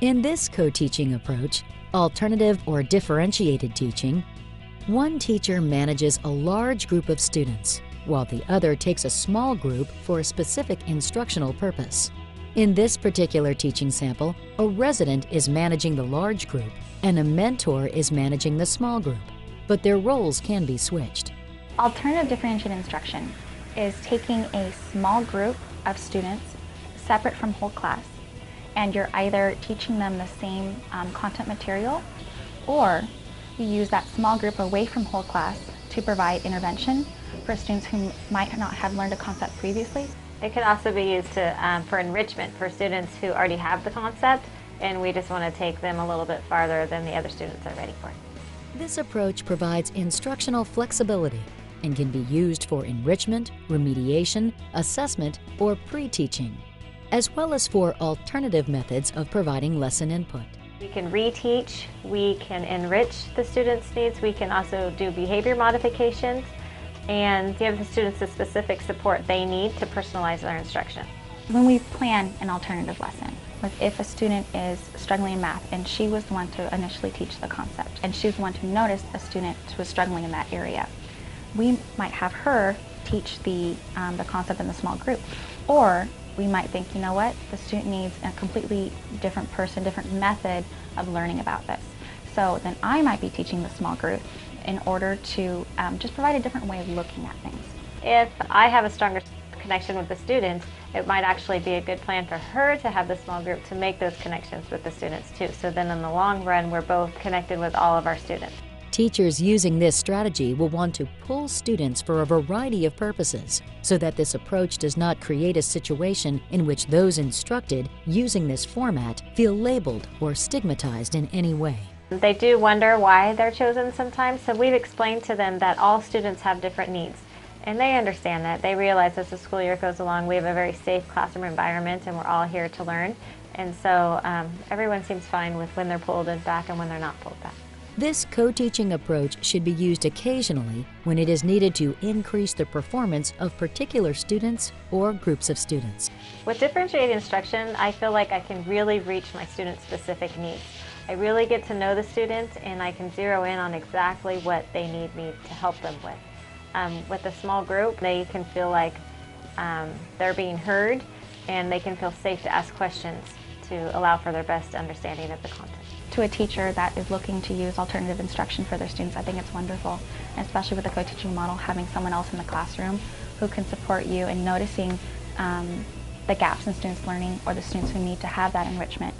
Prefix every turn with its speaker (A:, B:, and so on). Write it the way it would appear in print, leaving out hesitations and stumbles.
A: In this co-teaching approach, alternative or differentiated teaching, one teacher manages a large group of students, while the other takes a small group for a specific instructional purpose. In this particular teaching sample, a resident is managing the large group and a mentor is managing the small group, but their roles can be switched.
B: Alternative differentiated instruction is taking a small group of students separate from whole class, and you're either teaching them the same content material, or you use that small group away from whole class to provide intervention for students who might not have learned a concept previously.
C: It could also be used for enrichment for students who already have the concept, and we just want to take them a little bit farther than the other students are ready for.
A: This approach provides instructional flexibility and can be used for enrichment, remediation, assessment, or pre-teaching, as well as for alternative methods of providing lesson input.
C: We can reteach, we can enrich the students' needs, we can also do behavior modifications and give the students the specific support they need to personalize their instruction.
B: When we plan an alternative lesson, like if a student is struggling in math and she was the one to initially teach the concept and she was the one to notice a student who was struggling in that area, we might have her teach the concept in the small group. Or we might think, you know what, the student needs a completely different person, different method of learning about this. So then I might be teaching the small group in order to just provide a different way of looking at things.
C: If I have a stronger connection with the students, it might actually be a good plan for her to have the small group to make those connections with the students too. So then in the long run, we're both connected with all of our students.
A: Teachers using this strategy will want to pull students for a variety of purposes, so that this approach does not create a situation in which those instructed using this format feel labeled or stigmatized in any way.
C: They do wonder why they're chosen sometimes, so we've explained to them that all students have different needs. And they understand that. They realize as the school year goes along, we have a very safe classroom environment and we're all here to learn. And so everyone seems fine with when they're pulled back and when they're not pulled back.
A: This co-teaching approach should be used occasionally when it is needed to increase the performance of particular students or groups of students.
C: With differentiated instruction, I feel like I can really reach my students' specific needs. I really get to know the students and I can zero in on exactly what they need me to help them with. With a small group, they can feel like they're being heard and they can feel safe to ask questions to allow for their best understanding of the content.
B: To a teacher that is looking to use alternative instruction for their students, I think it's wonderful, and especially with the co-teaching model, having someone else in the classroom who can support you in noticing the gaps in students' learning or the students who need to have that enrichment.